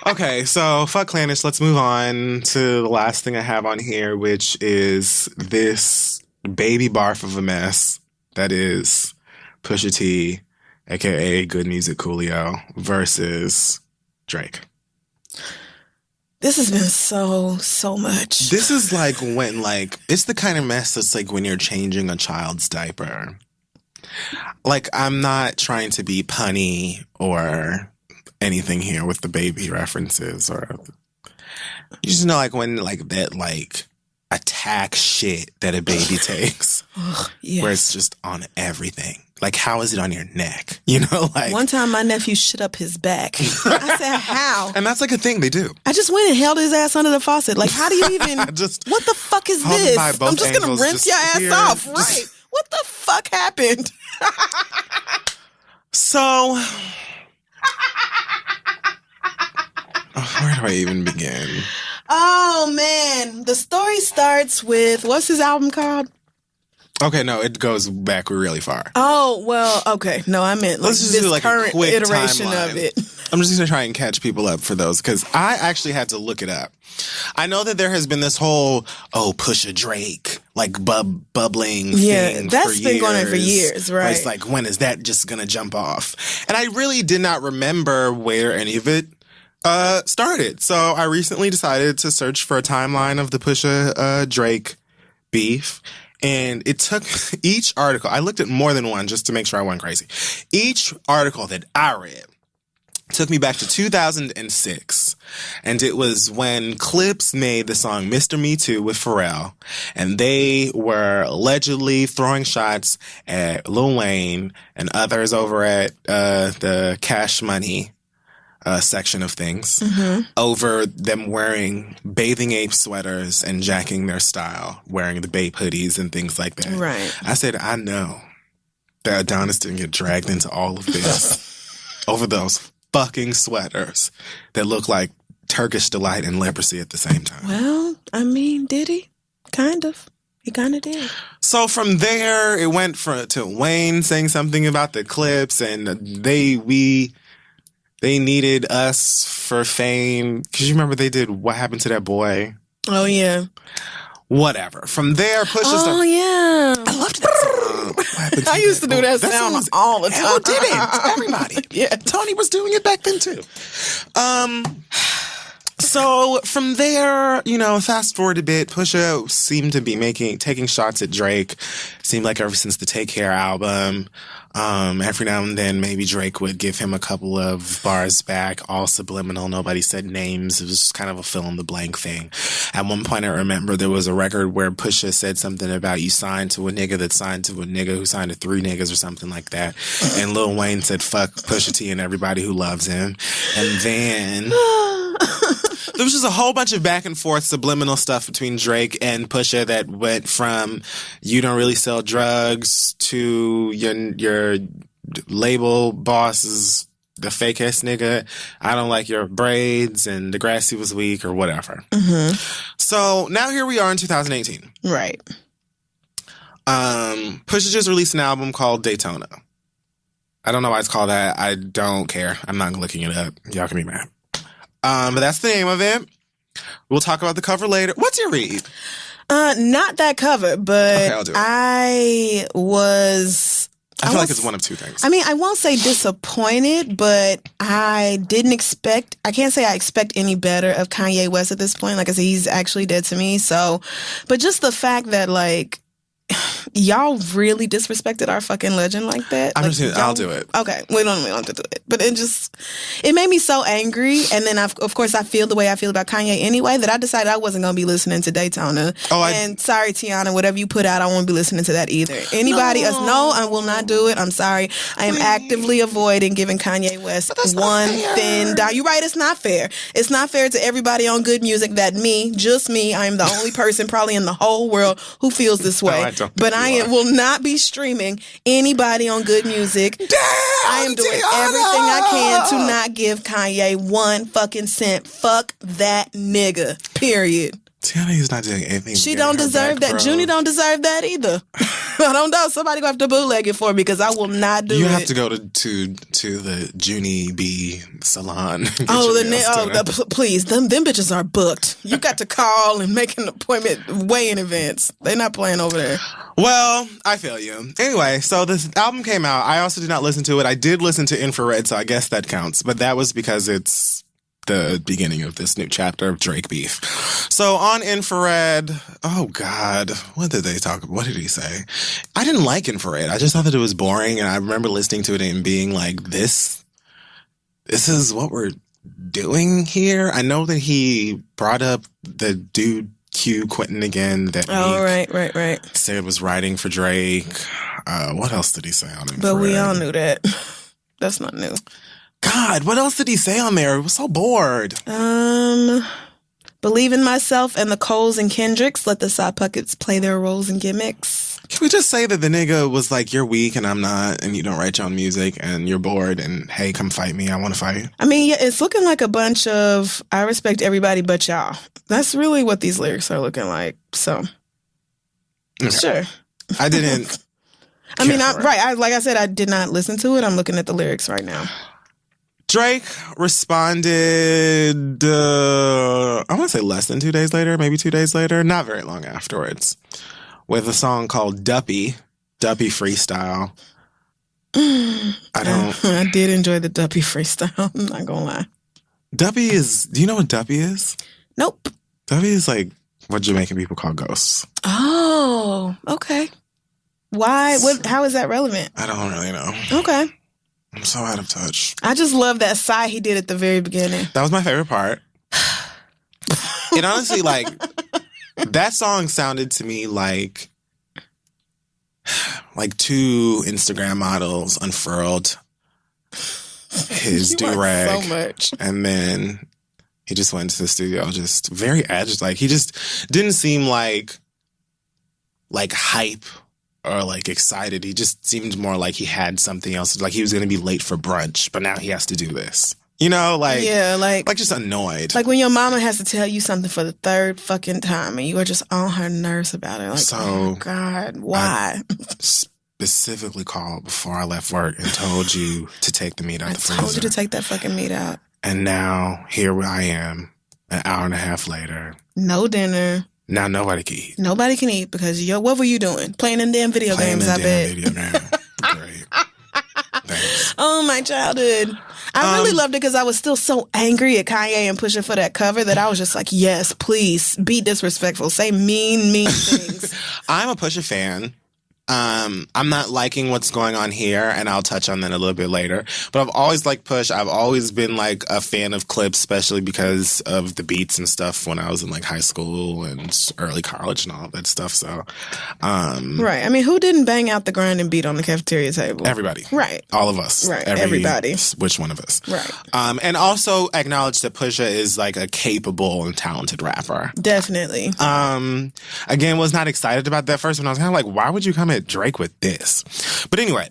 Okay, so fuck Clannish. Let's move on to the last thing I have on here, which is this baby barf of a mess that is Pusha T, aka Good Music Coolio, versus Drake. This has been so much. This is like when, it's the kind of mess that's like when you're changing a child's diaper. Like, I'm not trying to be punny or anything here with the baby references, or you just know, like, when that attack shit that a baby takes, yes. where it's just on everything. Like, how is it on your neck? You know, like, one time my nephew shit up his back. I said, how? And that's like a thing they do. I just went and held his ass under the faucet. Like, how do you even? What the fuck is this? I'm just gonna rinse your ass off, right? What the fuck happened? So, where do I even begin? Oh man, the story starts with, what's his album called? Okay, no, it goes back really far. Oh, well, okay. No, I meant let's just do like current a quick iteration timeline of it. I'm just going to try and catch people up for those, because I actually had to look it up. I know that there has been this whole, Pusha Drake, like bubbling thing that's been going on for years, right? It's like, when is that just going to jump off? And I really did not remember where any of it started. So I recently decided to search for a timeline of the Pusha Drake beef. And it took each article, I looked at more than one just to make sure I wasn't crazy. Each article that I read took me back to 2006. And it was when Clips made the song Mr. Me Too with Pharrell. And they were allegedly throwing shots at Lil Wayne and others over at the Cash Money section of things, over them wearing bathing ape sweaters and jacking their style, wearing the Bape hoodies and things like that. Right. I said, I know that Adonis didn't get dragged into all of this over those fucking sweaters that look like Turkish delight and leprosy at the same time. Well, I mean, did he? Kind of. He kind of did. So from there, it went to Wayne saying something about the Clips, and they needed us for fame. Because you remember they did What Happened to That Boy? Oh, yeah. Whatever. From there, Pusha Oh, yeah. I loved that song. I used to do that sound all the time. Hell didn't. Everybody. Yeah. Tony was doing it back then, too. So from there, fast forward a bit, Pusha seemed to be taking shots at Drake. Seemed like ever since the Take Care album. Every now and then, maybe Drake would give him a couple of bars back, all subliminal. Nobody said names. It was just kind of a fill-in-the-blank thing. At one point, I remember there was a record where Pusha said something about you signed to a nigga that signed to a nigga who signed to 3 niggas or something like that. And Lil Wayne said, fuck Pusha T and everybody who loves him. And then there was just a whole bunch of back and forth subliminal stuff between Drake and Pusha that went from you don't really sell drugs to your label boss is the fake ass nigga. I don't like your braids and the grassy was weak or whatever. So now here we are in 2018. Right. Pusha just released an album called Daytona. I don't know why it's called that. I don't care. I'm not looking it up. Y'all can be mad. But that's the name of it. We'll talk about the cover later. What's your read? Not that cover, but okay, I'll do it. I feel like it's one of two things. I mean, I won't say disappointed, but I can't say I expect any better of Kanye West at this point. Like I said, he's actually dead to me. So, but just the fact that y'all really disrespected our fucking legend like that. I'll do it. Okay, we don't have to do it. But it made me so angry. And then, of course, I feel the way I feel about Kanye anyway, that I decided I wasn't going to be listening to Daytona. And sorry, Tiana, whatever you put out, I won't be listening to that either. Anybody else? No, I will not do it. I'm sorry. I am actively avoiding giving Kanye West one thin down. You're right, it's not fair. It's not fair to everybody on Good Music that just me, I am the only person probably in the whole world who feels this way. But I will not be streaming anybody on Good Music. Damn, I am doing everything I can to not give Kanye one fucking cent. Fuck that nigga. Period. Tiana's not doing anything. She don't deserve that. Junie don't deserve that either. I don't know. Somebody gonna have to bootleg it for me because I will not do it. You have to go to the Junie B salon. Please, them bitches are booked. You got to call and make an appointment way in advance. They're not playing over there. Well, I feel you. Anyway, so this album came out. I also did not listen to it. I did listen to Infrared, so I guess that counts. But that was because it's the beginning of this new chapter of Drake beef. So on Infrared, oh God, what did they talk about? What did he say? I didn't like Infrared. I just thought that it was boring, and I remember listening to it and being like, this is what we're doing here. I know that he brought up the dude Q Quentin again that right. said was writing for Drake. What else did he say on Infrared? But we all knew that. That's not new. God, what else did he say on there? I was so bored. Believe in myself and the Coles and Kendricks. Let the side pockets play their roles and gimmicks. Can we just say that the nigga was like, you're weak and I'm not, and you don't write your own music and you're bored and hey, come fight me. I want to fight. I mean, yeah, it's looking like a bunch of I respect everybody but y'all. That's really what these lyrics are looking like. So, okay. Sure. I didn't. I mean, like I said, I did not listen to it. I'm looking at the lyrics right now. Drake responded, I want to say less than 2 days later, maybe 2 days later, not very long afterwards, with a song called Duppy Freestyle. I did enjoy the Duppy Freestyle, I'm not gonna lie. Duppy is, do you know what Duppy is? Nope. Duppy is like what Jamaican people call ghosts. Oh, okay. Why? How is that relevant? I don't really know. Okay. I'm so out of touch. I just love that sigh he did at the very beginning. That was my favorite part. It honestly, like, that song sounded to me like two Instagram models unfurled his do-rag. So much. And then he just went to the studio just very agitated. Like, he just didn't seem like hype or like excited. He just seemed more like he had something else. Like he was going to be late for brunch, but now he has to do this. You know, like, yeah, like just annoyed. Like when your mama has to tell you something for the third fucking time and you are just on her nerves about it. Like, so, oh God, why? I specifically called before I left work and told you to take the meat out the freezer. I told you to take that fucking meat out. And now here I am, an hour and a half later. No dinner. Now nobody can eat. Nobody can eat because what were you doing? Playing in damn video games, I bet. Video game. Great. Thanks. Oh, my childhood. I really loved it because I was still so angry at Kanye and Pusha for that cover that I was just like, yes, please, be disrespectful. Say mean things. I'm a Pusha fan. I'm not liking what's going on here, and I'll touch on that a little bit later. But I've always liked Push. I've always been like a fan of clips, especially because of the beats and stuff when I was in like high school and early college and all of that stuff. So, right. I mean, who didn't bang out the grind and beat on the cafeteria table? Everybody. Right. All of us. Right. Everybody. Which one of us? Right. And also acknowledge that Pusha is like a capable and talented rapper. Definitely. Again, was not excited about that first one. I was kind of like, why would you come at Drake with this? But anyway,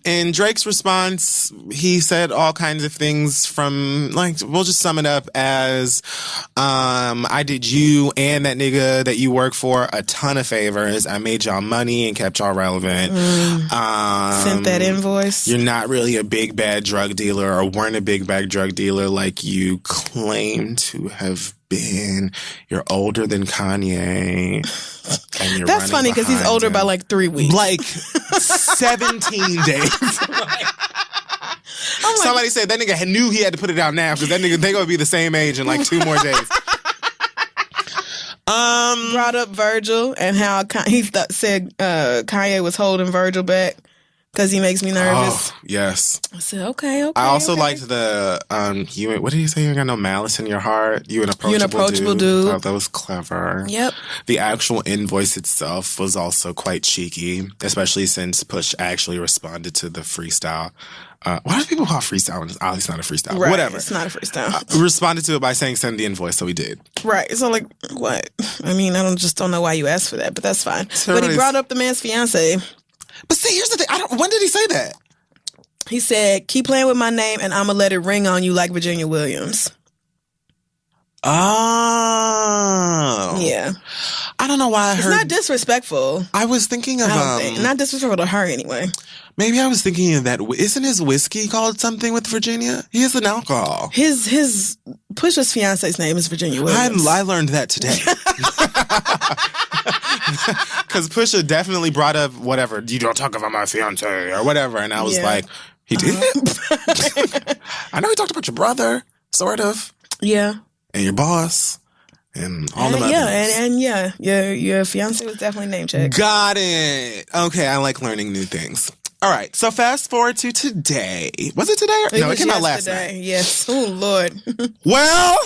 in Drake's response, he said all kinds of things from, like, we'll just sum it up as, I did you and that nigga that you work for a ton of favors. I made y'all money and kept y'all relevant. Sent that invoice. You're not really a big bad drug dealer or weren't a big bad drug dealer like you claim to have been. You're older than Kanye. And you're That's funny because he's older by like 3 weeks. Like 17 days. Somebody said that nigga knew he had to put it out now because that nigga, they gonna be the same age in like 2 more days. Brought up Virgil and how he said Kanye was holding Virgil back because he makes me nervous. Oh, yes. I said, okay. I also liked the, what did you say? You ain't got no malice in your heart. You an approachable dude. I thought that was clever. Yep. The actual invoice itself was also quite cheeky, especially since Push actually responded to the freestyle. Why do people call freestyle? It's not a freestyle. Right. Whatever. It's not a freestyle. Responded to it by saying send the invoice, so he did. Right. So like, what? I mean, I don't know why you asked for that, but that's fine. But he brought up the man's fiance. But see, here's the thing. When did he say that? He said, keep playing with my name and I'm going to let it ring on you like Virginia Williams. Oh. Yeah. I don't know why I heard. It's not disrespectful. I was thinking of not disrespectful to her anyway. Maybe I was thinking of that. Isn't his whiskey called something with Virginia? He has an alcohol. His Pusha's fiance's name is Virginia Williams. I learned that today. Because Pusha definitely brought up whatever. You don't talk about my fiance or whatever, and I was like, he did. I know he talked about your brother, sort of. Yeah. And your boss. And all the your fiance was definitely name checked. Got it. Okay, I like learning new things. All right, so fast forward to today. Was it today? No, it came out last night. Yes. Oh, Lord. Well.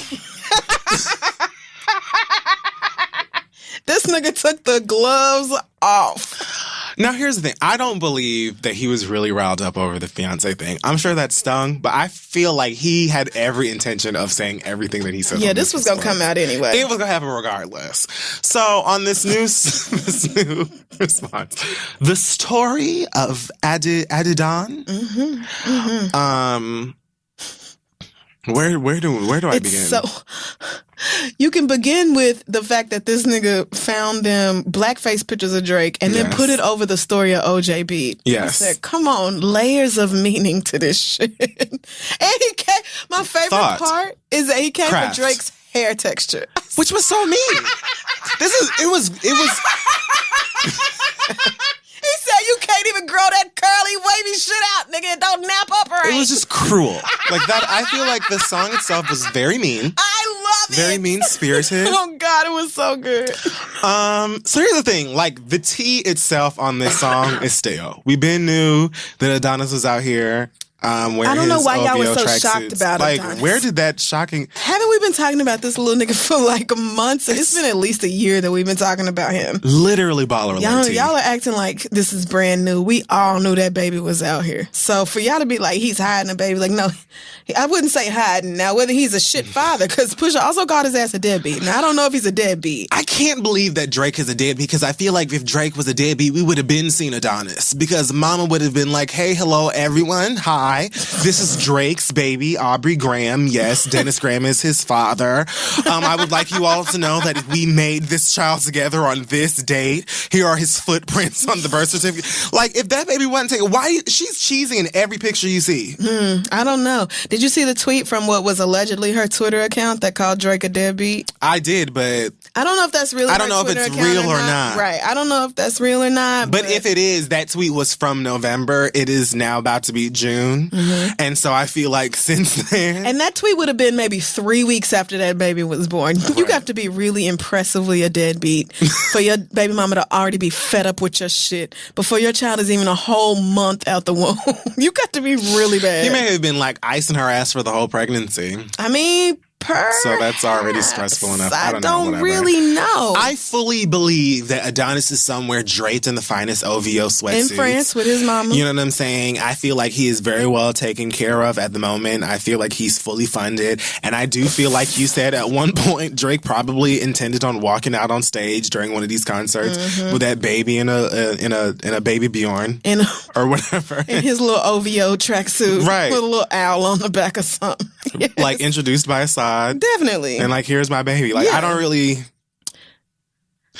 This nigga took the gloves off. Now, here's the thing. I don't believe that he was really riled up over the fiance thing. I'm sure that stung, but I feel like he had every intention of saying everything that he said. Yeah, this was going to come out anyway. It was going to happen regardless. So, on this new response, the story of Adidon. Where do I begin? So, you can begin with the fact that this nigga found them blackface pictures of Drake and then put it over the story of OJ Beat. Yes. I said, come on, layers of meaning to this shit. And he came, my favorite part is that he came for Drake's hair texture. Which was so mean. It was He said, you can't even grow that curly, wavy shit out, nigga. It don't nap up right. It was just cruel. Like that, I feel like the song itself was very mean. I love it. Very mean-spirited. Oh, God, it was so good. So here's the thing. Like, the tea itself on this song is stale. We been knew that Adonis was out here. I don't know why y'all were so shocked about it. Like, where did that shocking... Haven't we been talking about this little nigga for like months? It's been at least a year that we've been talking about him. Literally baller alert. Y'all are acting like this is brand new. We all knew that baby was out here. So for y'all to be like, he's hiding a baby, like, no, I wouldn't say hiding. Now, whether he's a shit father, because Pusha also called his ass a deadbeat. Now, I don't know if he's a deadbeat. I can't believe that Drake is a deadbeat, because I feel like if Drake was a deadbeat, we would have been seen Adonis, because mama would have been like, hey, hello, everyone. Hi. This is Drake's baby, Aubrey Graham. Yes, Dennis Graham is his father. I would like you all to know that we made this child together on this date. Here are his footprints on the birth certificate. Like, if that baby wasn't taken, why? She's cheesing in every picture you see. I don't know. Did you see the tweet from what was allegedly her Twitter account that called Drake a deadbeat? I did, but I don't know if that's really. I don't know if it's real or not. Right. I don't know if that's real or not. But if it is, that tweet was from November. It is now about to be June. And so I feel like since then. And that tweet would have been maybe 3 weeks after that baby was born. Right. You have to be really impressively a deadbeat for your baby mama to already be fed up with your shit before your child is even a whole month out the womb. You got to be really bad. He may have been like icing her ass for the whole pregnancy. I mean, so that's already stressful enough. I don't know, really know. I fully believe that Adonis is somewhere draped in the finest OVO sweatsuits. In France with his mama. You know what I'm saying? I feel like he is very well taken care of at the moment. I feel like he's fully funded. And I do feel like you said at one point, Drake probably intended on walking out on stage during one of these concerts with that baby in a baby Bjorn. Or whatever. In his little OVO tracksuit. Right. With a little owl on the back of something. Yes. Like introduced by a side. Definitely. And like, here's my baby. Like, I don't really.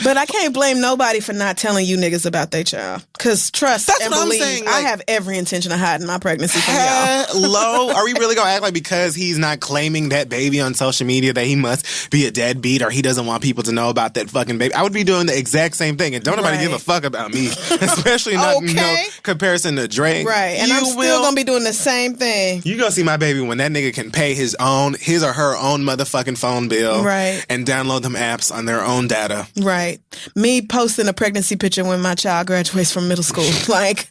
But I can't blame nobody for not telling you niggas about their child. Because trust That's and what believe, I'm saying. I have every intention of hiding my pregnancy from y'all. Hello? Are we really going to act like because he's not claiming that baby on social media that he must be a deadbeat or he doesn't want people to know about that fucking baby? I would be doing the exact same thing. And don't nobody give a fuck about me. Especially not no comparison to Drake. Right. And I'm still going to be doing the same thing. You gonna see my baby when that nigga can pay his or her own motherfucking phone bill. Right. And download them apps on their own data. Right. Me posting a pregnancy picture when my child graduates from middle school. Like,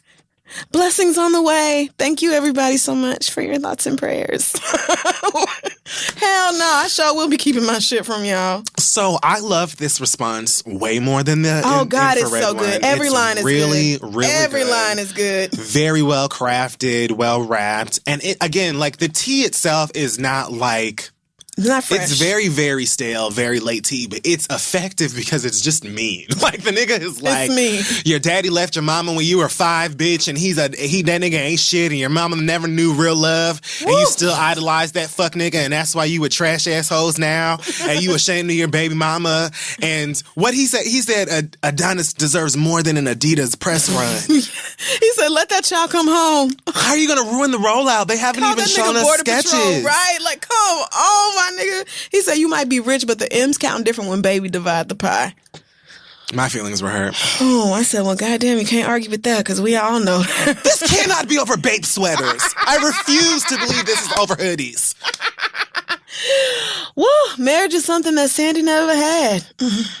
blessings on the way. Thank you, everybody, so much for your thoughts and prayers. Hell no, I sure will be keeping my shit from y'all. So I love this response way more than the God, it's so one. good. Every line is really, good. Really Every good. line is good. Very well crafted, well wrapped. And it, again, like the tea itself is not like not fresh. It's very, very stale, very late tea, but it's effective because it's just mean. Like, the nigga is like, your daddy left your mama when you were 5, bitch, and that nigga ain't shit, and your mama never knew real love, and you still idolize that fuck nigga, and that's why you with trash assholes now, and you ashamed of your baby mama. And what he said Adonis deserves more than an Adidas press run. He said, let that child come home. How are you gonna ruin the rollout? They haven't even shown us sketches. Patrol, right? Like, come on, my nigga. He said, you might be rich, but the M's count different when baby divide the pie. My feelings were hurt. Oh, I said, well, goddamn, you can't argue with that because we all know. This cannot be over babe sweaters. I refuse to believe this is over hoodies. Woo, marriage is something that Sandy never had.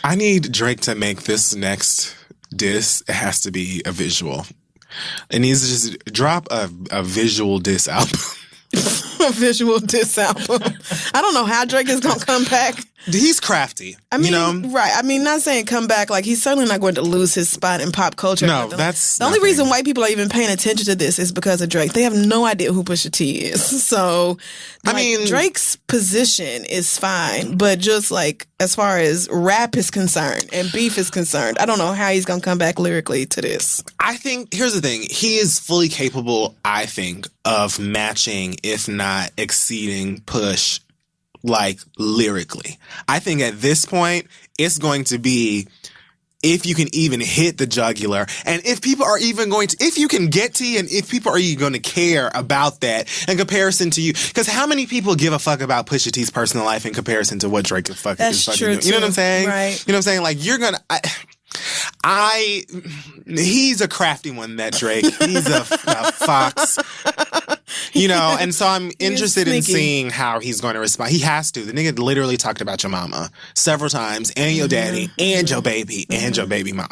I need Drake to make this next diss. It has to be a visual. It needs to just drop a visual diss album. A visual diss album. I don't know how Drake is going to come back. He's crafty. I mean, right. I mean, not saying come back. Like, he's certainly not going to lose his spot in pop culture. No, that's the only reason white people are even paying attention to this is because of Drake. They have no idea who Pusha T is. So, I mean, Drake's position is fine, but just like as far as rap is concerned and beef is concerned, I don't know how he's going to come back lyrically to this. I think here's the thing: he is fully capable, I think, of matching, if not exceeding, Push. Like, lyrically. I think at this point, it's going to be if you can even hit the jugular, and if people are even going to, if you can get to you, and if people are even going to care about that in comparison to you. Because how many people give a fuck about Pusha T's personal life in comparison to what Drake is fucking doing? You know what I'm saying? Right. You know what I'm saying? Like, you're going to... he's a crafty one, that Drake. He's a fox. You know, and so I'm interested in seeing how he's going to respond. He has to. The nigga literally talked about your mama several times, and your daddy, and your baby, and your baby mama.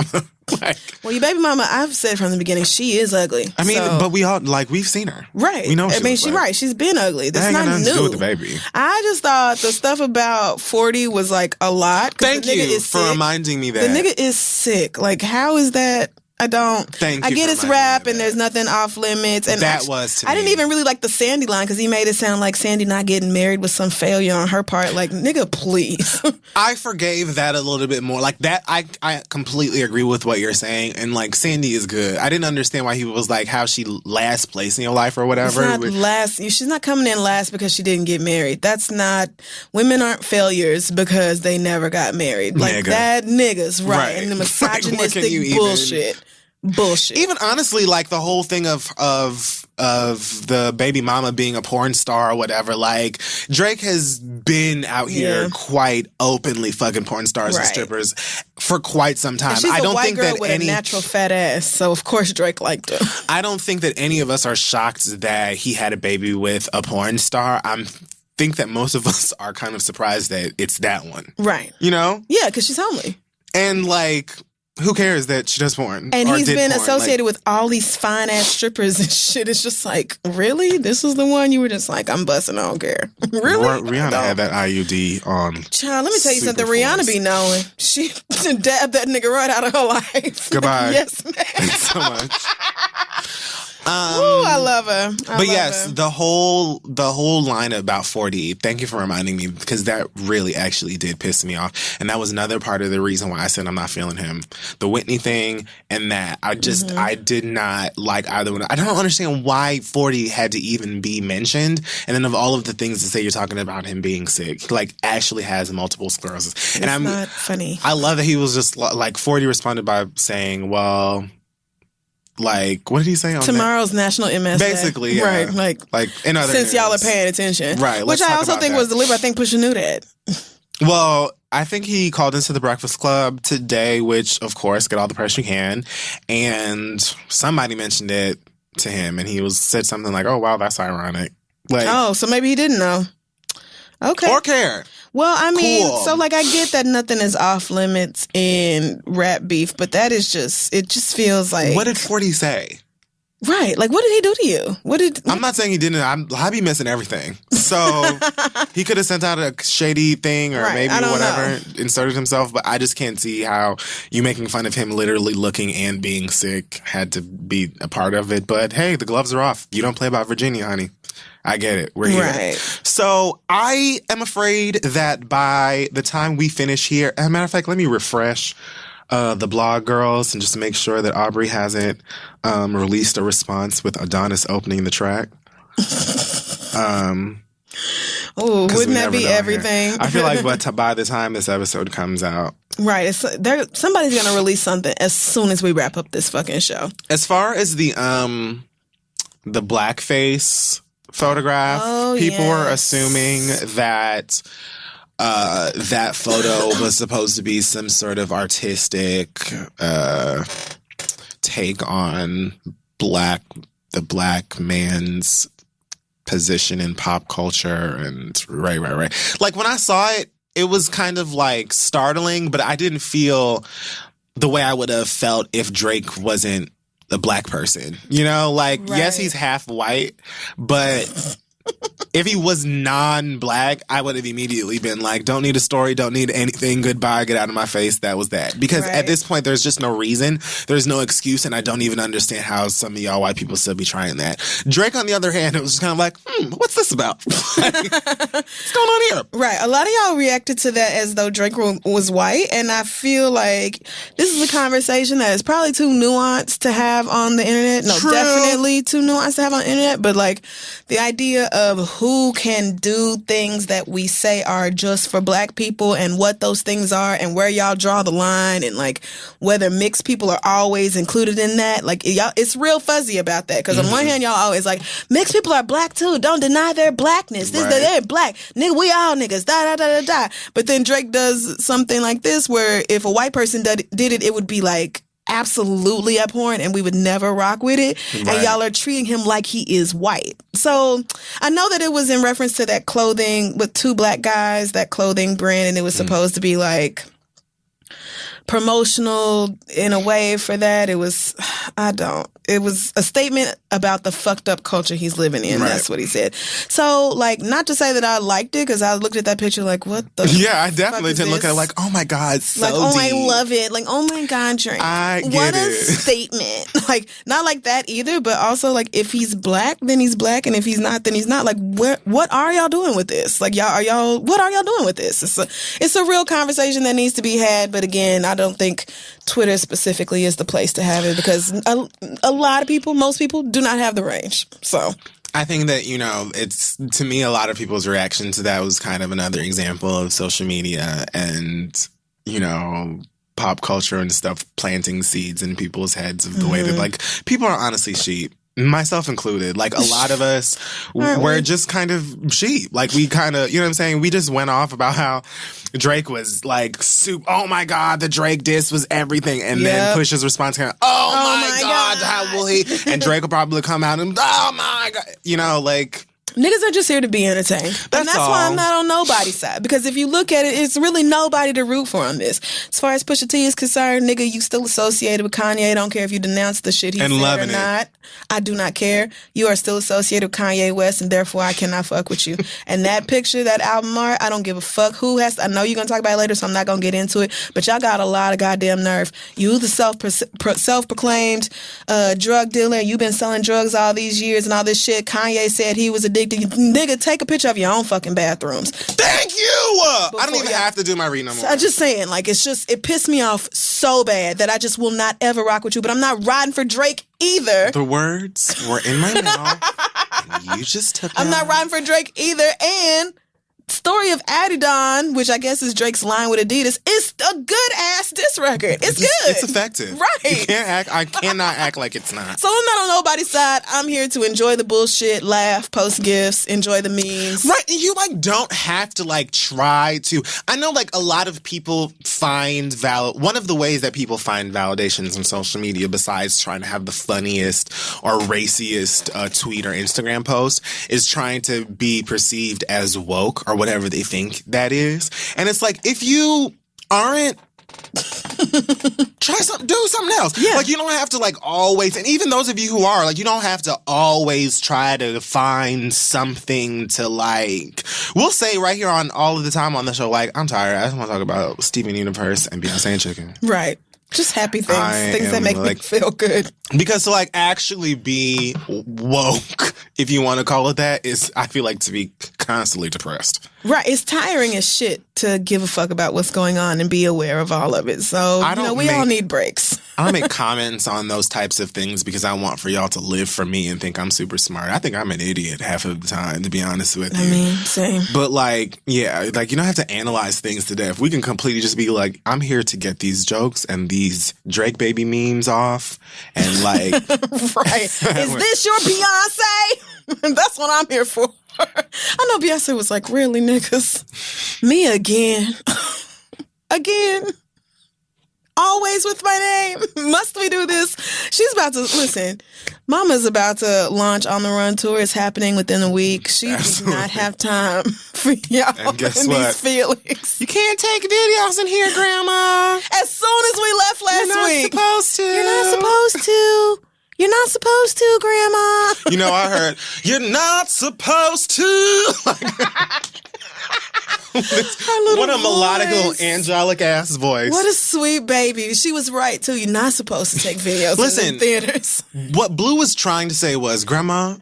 Like, well, your baby mama, I've said from the beginning, she is ugly. I mean, but we all, like, we've seen her. Right. We know she's like. Right. She's been ugly. That's not new. To do with the baby. I just thought the stuff about 40 was, like, a lot. Thank you for reminding me that. The nigga is sick. Like, how is that? I don't. Thank you. I get it's rap and there's nothing off limits. And that was to me. I didn't even really like the Sandy line because he made it sound like Sandy not getting married was some failure on her part. Like, nigga, please. I forgave that a little bit more. Like, that, I completely agree with what you're saying. And, like, Sandy is good. I didn't understand why he was like, how she last place in your life or whatever. It's not last. She's not coming in last because she didn't get married. That's not. Women aren't failures because they never got married. Like, that niggas, right? And the misogynistic bullshit. Bullshit. Even honestly, like, the whole thing of the baby mama being a porn star or whatever, like, Drake has been out here quite openly fucking porn stars and strippers for quite some time. She's I don't a white think girl that with a natural fat ass, so of course Drake liked her. I don't think that any of us are shocked that he had a baby with a porn star. I think that most of us are kind of surprised that it's that one. Right. You know? Yeah, because she's homely. And, like, who cares that she does porn? And he's been associated with all these fine ass strippers and shit. It's just like, really? This is the one you were just like, I'm busting, I don't care. Really? Rihanna had that IUD on. Child, let me tell you something. Rihanna be knowing. She dabbed that nigga right out of her life. Goodbye. Yes, man. Thanks so much. Ooh, I love her. But yes, the whole line about 40, thank you for reminding me, because that really actually did piss me off. And that was another part of the reason why I said I'm not feeling him. The Whitney thing and that. I just, I did not like either one. I don't understand why 40 had to even be mentioned. And then of all of the things to say, you're talking about him being sick. Like, actually has multiple sclerosis. It's and not funny. I love that he was just like, 40 responded by saying, well... Like, what did he say on tomorrow's National MS Day? Basically, yeah. Right. Like in other since news. Y'all are paying attention. Right. Which I also think was deliberate. I think Pusha knew that. Well, I think he called into the Breakfast Club today, which, of course, get all the press you can. And somebody mentioned it to him, and he said something like, oh, wow, that's ironic. Like, oh, so maybe he didn't know. Okay. Or care. Well, I mean, so, like, I get that nothing is off limits in rap beef, but that is just, it just feels like... What did 40 say? Right. Like, what did he do to you? I'm not saying he didn't. I be missing everything. So, he could have sent out a shady thing or maybe whatever, inserted himself, but I just can't see how you making fun of him literally looking and being sick had to be a part of it. But, hey, the gloves are off. You don't play about Virginia, honey. I get it. We're here. Right. So I am afraid that by the time we finish here, as a matter of fact, let me refresh the blog girls and just make sure that Aubrey hasn't released a response with Adonis opening the track. Oh, wouldn't that be everything? I feel like by the time this episode comes out. Right. Somebody's going to release something as soon as we wrap up this fucking show. As far as the Blackface photograph, people were assuming that that photo was supposed to be some sort of artistic take on the black man's position in pop culture. And right. Like, when I saw it, it was kind of like startling, but I didn't feel the way I would have felt if Drake wasn't a black person. You know, like, yes, he's half white, but if he was non-black, I would have immediately been like, don't need a story, don't need anything, goodbye, get out of my face, that was that. Because at this point, there's just no reason, there's no excuse, and I don't even understand how some of y'all white people still be trying that. Drake, on the other hand, it was just kind of like, what's this about? Like, what's going on here? Right. A lot of y'all reacted to that as though Drake was white, and I feel like this is a conversation that is probably too nuanced to have on the internet. No, True. Definitely too nuanced to have on the internet, but like the idea of who can do things that we say are just for black people and what those things are and where y'all draw the line and like whether mixed people are always included in that. Like, y'all, it's real fuzzy about that because on one hand, y'all always like, mixed people are black too. Don't deny their blackness. They're black. Nigga, we all niggas. Da, da, da, da, da. But then Drake does something like this where if a white person did it, it would be like, absolutely abhorrent and we would never rock with it. Right. And y'all are treating him like he is white. So I know that it was in reference to that clothing with two black guys, that clothing brand, and it was supposed to be like promotional in a way for that. It was a statement about the fucked up culture he's living in. Right. That's what he said. So, like, not to say that I liked it, because I looked at that picture like, what the Yeah, I definitely didn't look at it like, oh my God, so like, oh, deep. I love it. Like, oh my God, Drake. What a statement. Like, not like that either, but also, like, if he's black, then he's black, and if he's not, then he's not. Like, what are y'all doing with this? Like, what are y'all doing with this? It's a real conversation that needs to be had, but again, I don't think Twitter specifically is the place to have it because a lot of people, most people, do not have the range. So I think that, it's, to me, a lot of people's reaction to that was kind of another example of social media and, pop culture and stuff planting seeds in people's heads of the way that, like, people are honestly sheep. Myself included. Like, a lot of us, we're just kind of sheep. Like, we kind of, you know what I'm saying? We just went off about how Drake was like, oh my God, the Drake diss was everything. And then Pusha's response kind of, oh my God, how will he? And Drake will probably come out and, oh my God, like... Niggas are just here to be entertained. That's why I'm not on nobody's side. Because if you look at it, it's really nobody to root for on this. As far as Pusha T is concerned, nigga, you still associated with Kanye. I don't care if you denounce the shit he said or not. I do not care. You are still associated with Kanye West, and therefore I cannot fuck with you. And that picture, that album art, I don't give a fuck who has to, I know you're going to talk about it later, so I'm not going to get into it, but y'all got a lot of goddamn nerve. You the self-proclaimed drug dealer, and you've been selling drugs all these years and all this shit. Kanye said he was addicted. Nigga, take a picture of your own fucking bathrooms. Thank you! I don't even have to do my read no more. I'm just saying, like, it pissed me off so bad that I just will not ever rock with you, but I'm not riding for Drake either. The words were in my mouth. You just took I'm not riding for Drake either, and story of Adidon, which I guess is Drake's line with Adidas, is a good ass diss record. It's good. It's effective. Right. I cannot act like it's not. So I'm not on nobody's side. I'm here to enjoy the bullshit, laugh, post gifs, enjoy the memes. Right. You don't have to try to. I know a lot of people find one of the ways that people find validations on social media, besides trying to have the funniest or raciest tweet or Instagram post, is trying to be perceived as woke or whatever they think that is. And it's like, if you aren't, do something else. Yeah. You don't have to always, and even those of you who are, you don't have to always try to find something to we'll say right here on all of the time on the show, I'm tired. I just want to talk about Steven Universe and Beyonce and Chicken. Right. Just happy things. Things that make me feel good. Because to like actually be woke, if you want to call it that, is I feel like to be constantly depressed. Right. It's tiring as shit to give a fuck about what's going on and be aware of all of it. So, we all need breaks. I don't make comments on those types of things because I want for y'all to live for me and think I'm super smart. I think I'm an idiot half of the time, to be honest with you. I mean, same. But like, yeah, like you don't have to analyze things to death. We can completely just be like, I'm here to get these jokes and these Drake baby memes off. And like, right. Is this your Beyonce? That's what I'm here for. I know Beyonce was like, really, niggas? Me again. Again. Always with my name. Must we do this? She's about to, listen, Mama's about to launch On the Run tour. It's happening within a week. She does not have time for y'all and these feelings. You can't take videos in here, Grandma. As soon as we left last week. You're not supposed to. You're not supposed to. You're not supposed to, Grandma. You know, I heard, you're not supposed to. What a melodic little angelic ass voice. What a sweet baby. She was right, too. You're not supposed to take videos in the theaters. What Blue was trying to say was, Grandma,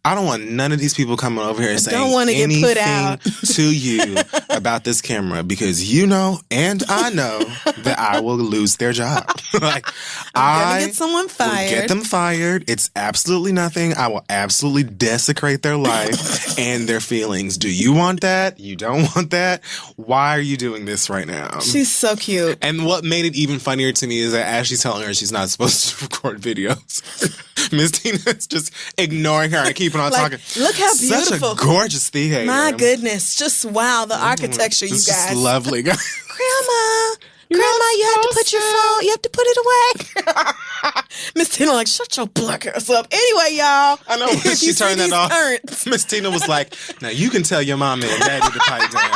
I don't want none of these people coming over here and saying anything get put out to you about this camera because you know and I know that I will lose their job. Like I'm gonna get someone fired. Get them fired. It's absolutely nothing. I will absolutely desecrate their life and their feelings. Do you want that? You don't want that? Why are you doing this right now? She's so cute. And what made it even funnier to me is that as she's telling her she's not supposed to record videos, Miss Tina's just ignoring her and keeping on talking. Look how beautiful. Such a gorgeous theater. My goodness. Just wow. The architecture, you guys. Just lovely. Grandma, you have to put your phone, you have to put it away. Miss Tina like, shut your black ass up. Anyway, y'all. I know when she turned that off. Miss Tina was like, now you can tell your mama and daddy to pipe down.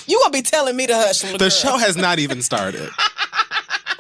You gonna be telling me to hush, little girl. The show has not even started.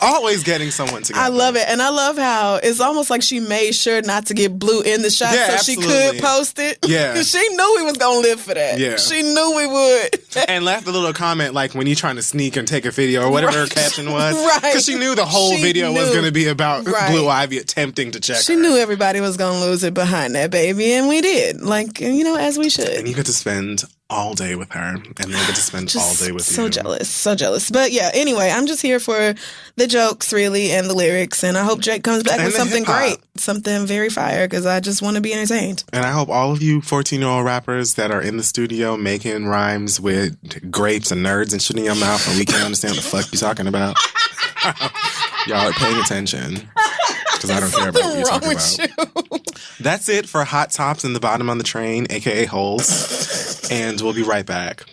Always getting someone together. I love it. And I love how it's almost like she made sure not to get Blue in the shot so absolutely. She could post it. Yeah. Because she knew we was going to live for that. Yeah. She knew we would. And left a little comment like when you trying to sneak and take a video or whatever her caption was. Right. Because she knew the whole video was going to be about Blue Ivy attempting to check She knew everybody was going to lose it behind that baby. And we did. Like, as we should. And you get to spend all day with her and they get to spend all day with you. So jealous. But yeah, anyway, I'm just here for the jokes really and the lyrics, and I hope Drake comes back with something great, something very fire, because I just want to be entertained. And I hope all of you 14-year-old rappers that are in the studio making rhymes with grapes and nerds and shit in your mouth and we can't understand what the fuck you're talking about. Y'all are paying attention. Because I don't care about what you're talking about. That's it for Hot Tops in the Bottom on the Train, a.k.a. Holes. And we'll be right back.